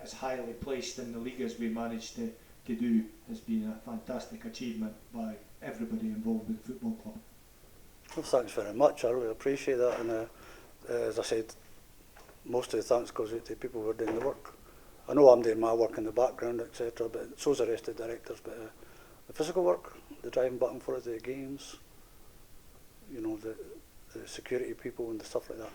as highly placed in the league as we managed to do has been a fantastic achievement by everybody involved with the football club. Well, thanks very much. I really appreciate that, and as I said, most of the thanks goes out to people who are doing the work. I know I'm doing my work in the background, etc., but so's the rest of the directors. But the physical work, the driving back and forth to the games, you know, the security people and the stuff like that.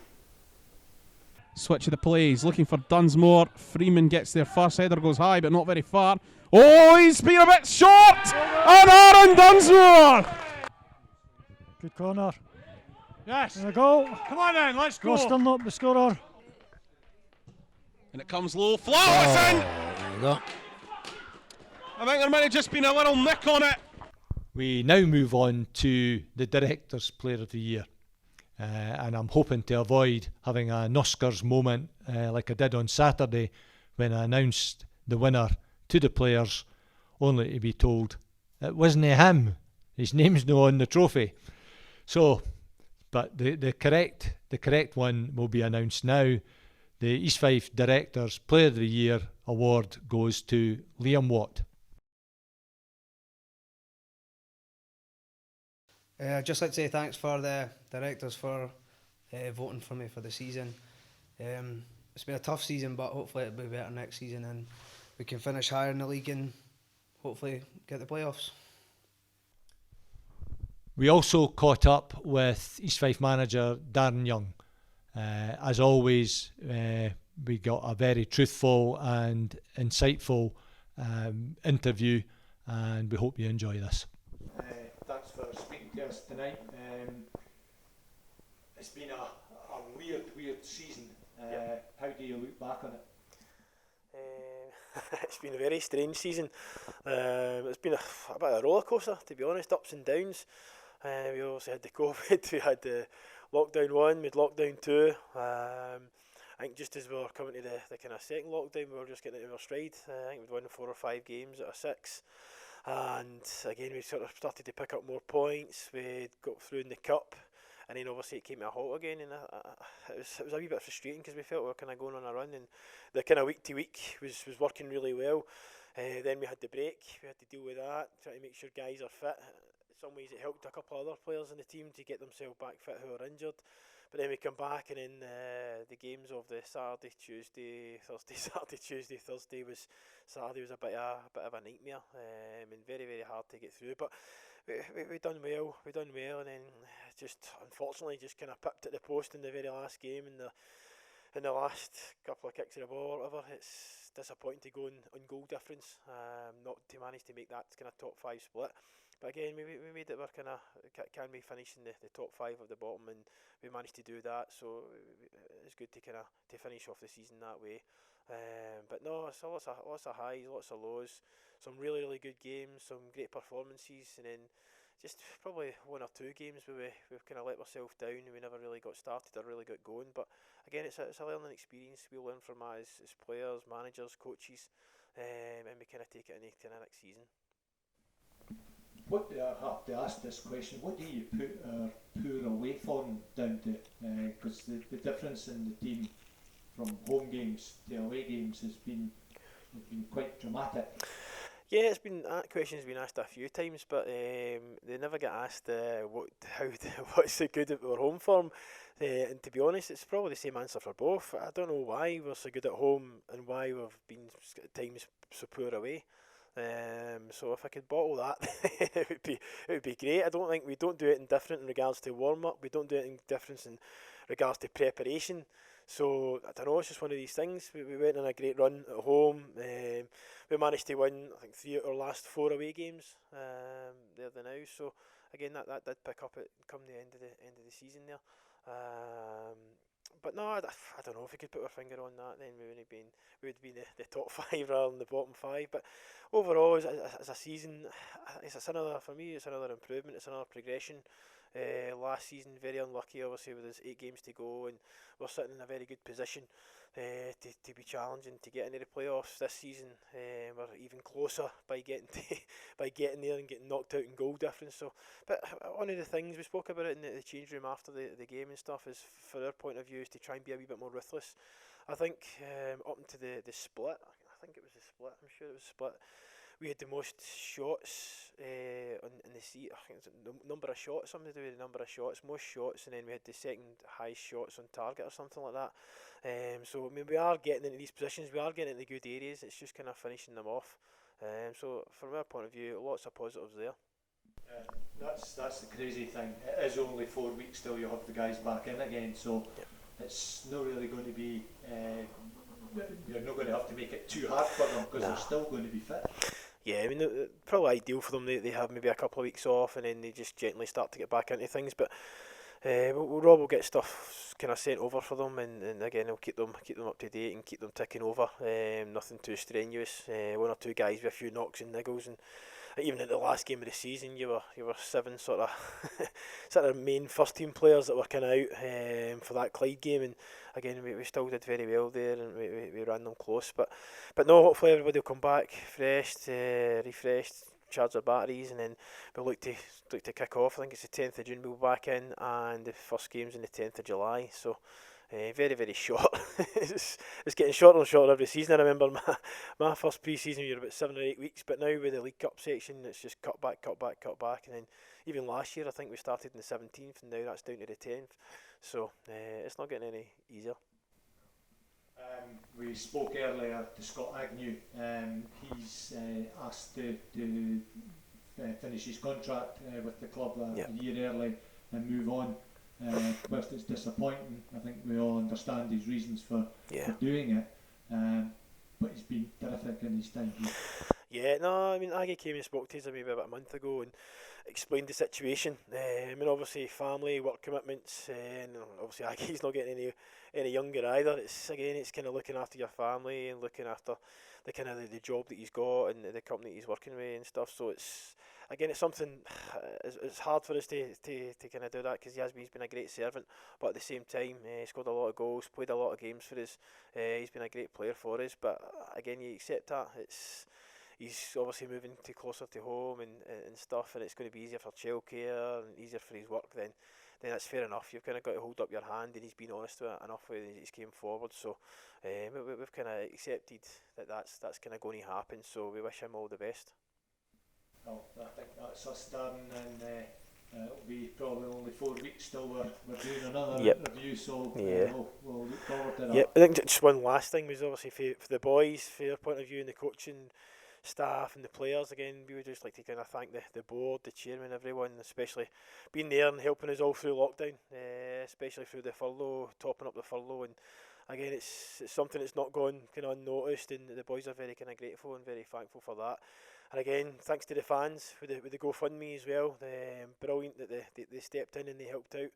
Switch of the plays, looking for Dunsmore. Freeman gets there first, header goes high but not very far. Oh, he's been a bit short! And Aaron Dunsmore! Good corner. Yes. There we go. Come on then, let's go. Still not the scorer. And it comes low, flawless in! There you go. I think there might have just been a little nick on it. We now move on to the Directors' Player of the Year. And I'm hoping to avoid having an Oscars moment like I did on Saturday when I announced the winner to the players, only to be told it wasn't him. His name's not on the trophy. So, but the correct one will be announced now. The East Fife Directors' Player of the Year award goes to Liam Watt. I'd just like to say thanks for the directors for voting for me for the season. It's been a tough season, but hopefully it'll be better next season and we can finish higher in the league and hopefully get the playoffs. We also caught up with East Fife manager Darren Young, As always, we got a very truthful and insightful interview, and we hope you enjoy this. Thanks for speaking to us tonight. It's been a weird season. How do you look back on it? It's been a very strange season. It's been a bit of a roller coaster, to be honest, ups and downs. We obviously had the COVID, we had the lockdown 1, we had lockdown 2. I think just as we were coming to the kind of second lockdown, we were just getting into our stride. I think we'd won 4 or 5 games out of 6. And again, we sort of started to pick up more points. We got through in the cup. And then obviously it came to a halt again, and it was a wee bit frustrating because we felt we were kind of going on a run, and the kind of week to week was working really well. Then we had the break, we had to deal with that, trying to make sure guys are fit. In some ways it helped a couple of other players in the team to get themselves back fit who were injured. But then we come back, and then the games of the Saturday, Tuesday, Thursday was a bit of a nightmare, and very, very hard to get through. But we done well, and then just unfortunately just kind of pipped at the post in the very last game in the last couple of kicks of the ball or whatever. It's disappointing to go on goal difference, not to manage to make that kind of top 5 split. But again, we made it. We're kind of can we finish in the top 5 of the bottom, and we managed to do that. So it's good to to finish off the season that way. But no, it's lots of highs, lots of lows. Some really, really good games, some great performances, and then just probably 1 or 2 games where we've kind of let ourselves down and we never really got started or really got going. But again, it's a learning experience. We learn from as players, managers, coaches, and we kind of take it into the next season. What do I have to ask this question? What do you put our poor away form down to? Because the difference in the team from home games to away games has been quite dramatic. Yeah, that question's been asked a few times, but they never get asked what's the good of our home form. And to be honest, it's probably the same answer for both. I don't know why we're so good at home and why we've been at times so poor away. So if I could bottle that, it would be great. I don't think we don't do it in different in regards to warm up. We don't do it in difference in regards to preparation. So I don't know. It's just one of these things. We went on a great run at home. We managed to win, I think, 3 of our last 4 away games there the now. So again, that did pick up come the end of the season there. But no, I don't know if we could put our finger on that. Then we would have been the top 5 rather than the bottom 5. But overall, as a season, it's another improvement. It's another progression. Last season, very unlucky, obviously, with there's 8 games to go, and we're sitting in a very good position to be challenging to get into the playoffs this season. We're even closer by getting there and getting knocked out in goal difference. So, but one of the things we spoke about it in the change room after the game and stuff is, for our point of view, is to try and be a wee bit more ruthless. I think up into the split, I think it was the split. I'm sure it was a split. We had the most shots in the seat. I think it's the number of shots, something to do with the number of shots, most shots, and then we had the second highest shots on target or something like that. So I mean, we are getting into these positions, we are getting into good areas. It's just kind of finishing them off. So from our point of view, lots of positives there. That's the crazy thing. It is only 4 weeks till you have the guys back in again. So it's not really going to be. You're not going to have to make it too hard for them because they're still going to be fit. Yeah, I mean, probably ideal for them. They have maybe a couple of weeks off and then they just gently start to get back into things. But Rob will get stuff kind of sent over for them, and again, he'll keep them up to date and keep them ticking over. Nothing too strenuous. 1 or 2 guys with a few knocks and niggles, and even at the last game of the season, you were 7 sort of main first team players that were kind of out for that Clyde game, and again we still did very well there, and we ran them close. But no, hopefully everybody will come back refreshed, charge their batteries, and then we'll look to kick off. I think it's the 10th of June we'll be back in, and the first game's on the 10th of July. So. Very, very short. It's getting shorter and shorter every season. I remember my first pre-season, we were about 7 or 8 weeks, but now with the League Cup section, it's just cut back, and then even last year I think we started on the 17th, and now that's down to the 10th. So it's not getting any easier. We spoke earlier to Scott Agnew. He's asked to finish his contract with the club a year early and move on. whilst it's disappointing, I think we all understand his reasons for doing it. But he's been terrific in his time here. Yeah, no, I mean, Aggie came and spoke to us maybe about a month ago and explained the situation. I mean, obviously, family, work commitments, and obviously Aggie's not getting any younger either. It's kind of looking after your family and looking after the kind of the job that he's got and the company he's working with and stuff. So it's something. It's hard for us to kind of do that because he's been a great servant, but at the same time, he scored a lot of goals, played a lot of games for us. He's been a great player for us, but again, you accept that. He's obviously moving closer to home and stuff, and it's going to be easier for childcare and easier for his work. Then that's fair enough. You've kind of got to hold up your hand, and he's been honest with it enough when he's came forward. So we've kind of accepted that's kind of going to happen. So we wish him all the best. Well, I think that's us done, and it'll be probably only 4 weeks till we're doing another interview, so we'll look forward to that. Yeah, I think just one last thing was obviously for the boys, for their point of view and the coaching staff and the players. Again, we would just like to kind of thank the board, the chairman, everyone, especially being there and helping us all through lockdown, especially through the furlough, topping up the furlough. And again, it's something that's not gone kind of unnoticed, and the boys are very kind of grateful and very thankful for that. And again, thanks to the fans with the GoFundMe as well. Brilliant that they stepped in and they helped out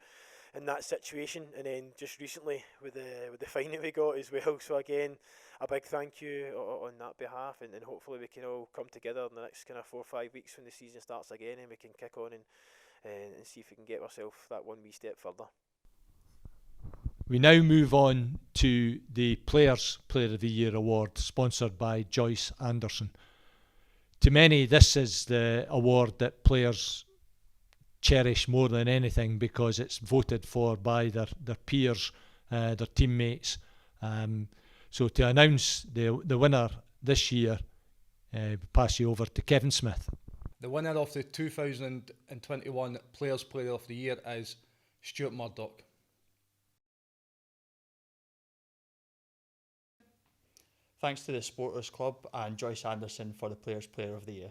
in that situation. And then just recently with the fine that we got as well. So again, a big thank you on that behalf, and hopefully we can all come together in the next kind of 4 or 5 weeks when the season starts again, and we can kick on and see if we can get ourselves that one wee step further. We now move on to the Players' Player of the Year award, sponsored by Joyce Anderson. To many, this is the award that players cherish more than anything because it's voted for by their peers, their teammates. So to announce the winner this year, pass you over to Kevin Smith. The winner of the 2021 Players' Player of the Year is Stuart Murdoch. Thanks to the Supporters Club and Joyce Anderson for the Players' Player of the Year.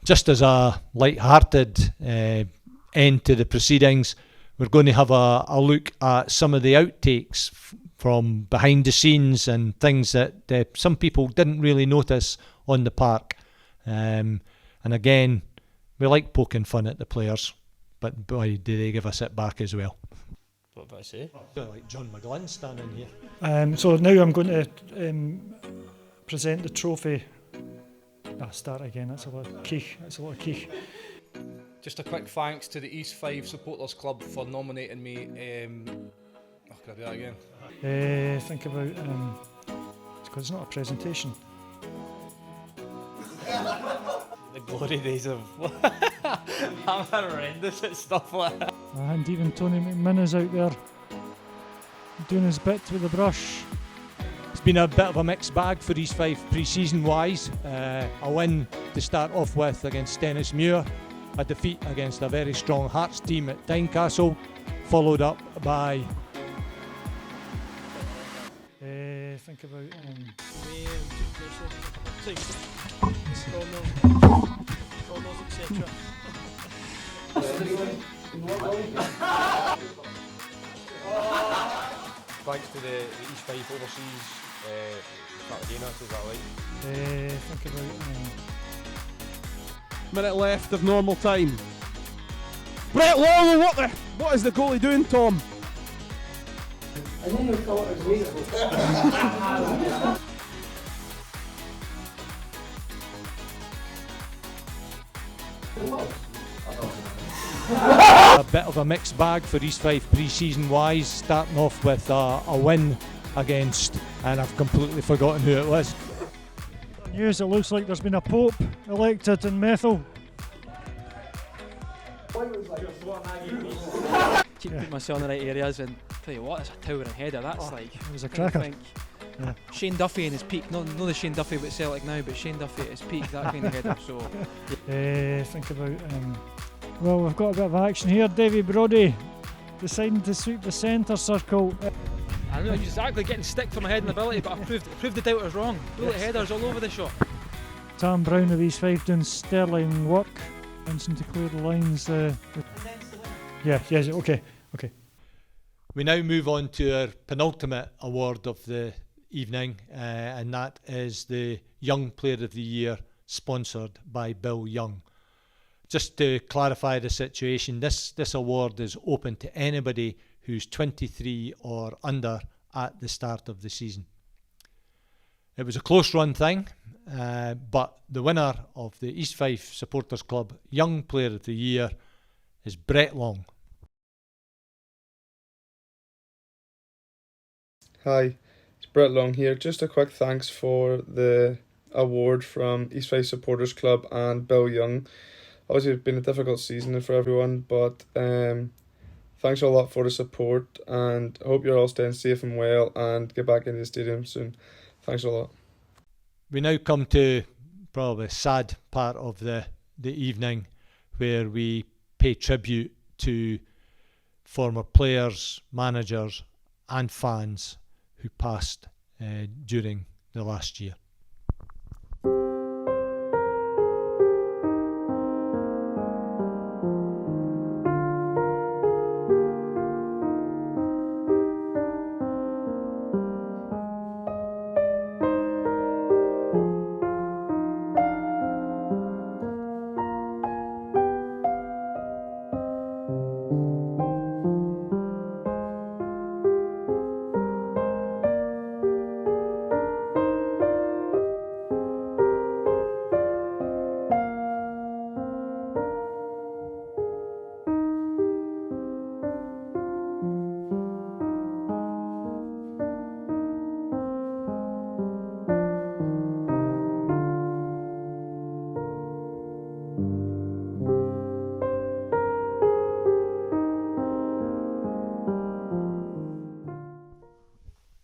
Just as a light-hearted end to the proceedings, we're going to have a look at some of the outtakes from behind the scenes and things that some people didn't really notice on the park. And again, we like poking fun at the players, but boy, do they give us it back as well. What did I say? Like John McGlynn standing here. So now I'm going to present the trophy. Start again. That's a lot of keech. Just a quick thanks to the East Fife Supporters Club for nominating me. Can I do that again? Think about it's because it's not a presentation. The glory days of I'm horrendous at stuff like that. And even Tony McMinn is out there doing his bit with the brush. It's been a bit of a mixed bag for East Fife pre-season wise. A win to start off with against Dennismuir, a defeat against a very strong Hearts team at Tynecastle, followed up by think about etc. Thanks to the East Fife overseas Cartagenas, is that right? Think about minute left of normal time. Brett Long, what is the goalie doing, Tom? I never thought it was reasonable. a bit of a mixed bag for East Fife pre-season wise, starting off with a win against, and I've completely forgotten who it was. News, it looks like there's been a pope elected in Methil. Keep putting myself in the right areas, and tell you what, it's a towering header. That's like it was a cracker. Yeah. Shane Duffy in his peak, not the Shane Duffy with Celtic now, but Shane Duffy at his peak, that kind of header. So think about well, we've got a bit of action here. Davy Brodie deciding to sweep the centre circle. I know exactly getting stick for my head and ability, but I proved the doubters wrong. Bullet headers all over the shop. Tam Brown of East Fife doing sterling work. Vincent to clear the lines. Yes, okay. We now move on to our penultimate award of the evening, and that is the Young Player of the Year, sponsored by Bill Young. Just to clarify the situation, this award is open to anybody who's 23 or under at the start of the season. It was a close run thing, but the winner of the East Fife Supporters Club Young Player of the Year is Brett Long. Hi, it's Brett Long here. Just a quick thanks for the award from East Fife Supporters Club and Bill Young. Obviously it's been a difficult season for everyone, but thanks a lot for the support, and I hope you're all staying safe and well and get back into the stadium soon. Thanks a lot. We now come to probably a sad part of the evening, where we pay tribute to former players, managers and fans who passed during the last year.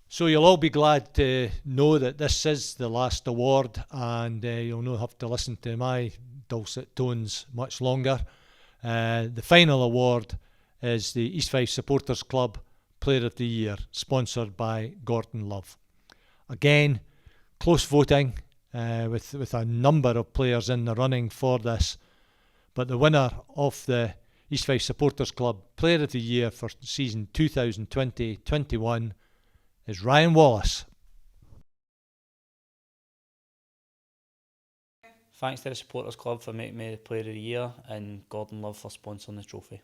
So you'll all be glad to know that this is the last award, and you'll not have to listen to my dulcet tones much longer. The final award is the East Fife Supporters Club Player of the Year, sponsored by Gordon Love. Again, close voting with a number of players in the running for this, but the winner of the East Fife Supporters Club Player of the Year for season 2020-21 is Ryan Wallace. Thanks to the Supporters Club for making me the Player of the Year, and Gordon Love for sponsoring the trophy.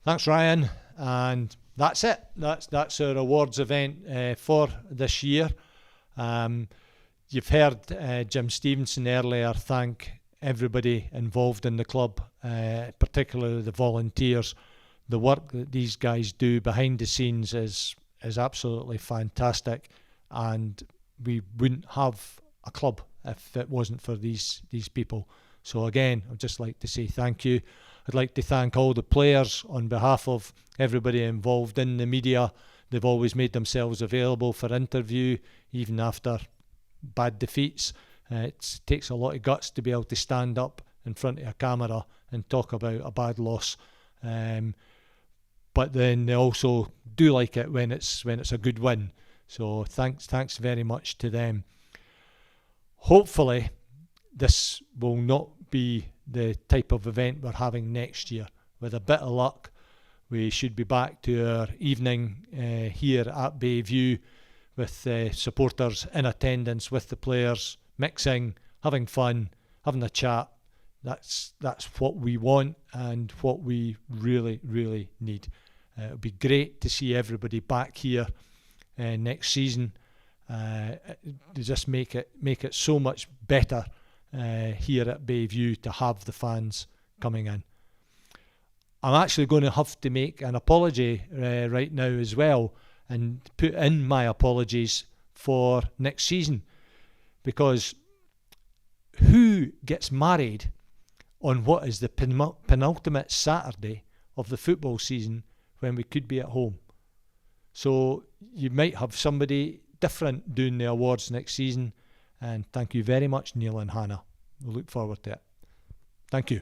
Thanks, Ryan, and that's it. That's our awards event for this year. You've heard Jim Stevenson earlier thank everybody involved in the club, particularly the volunteers. The work that these guys do behind the scenes is absolutely fantastic, and we wouldn't have a club if it wasn't for these people. So again, I'd just like to say thank you. I'd like to thank all the players on behalf of everybody involved in the media. They've always made themselves available for interview, even after bad defeats. It takes a lot of guts to be able to stand up in front of a camera and talk about a bad loss. But then they also do like it when it's a good win. So thanks very much to them. Hopefully, this will not be the type of event we're having next year. With a bit of luck, we should be back to our evening here at Bayview, with supporters in attendance with the players, mixing, having fun, having a chat. That's what we want and what we really, really need. It would be great to see everybody back here next season. To just make it so much better here at Bayview to have the fans coming in. I'm actually going to have to make an apology right now as well, and put in my apologies for next season, because who gets married on what is the penultimate Saturday of the football season when we could be at home? So you might have somebody different doing the awards next season, and thank you very much, Neil and Hannah. We look forward to it. Thank you.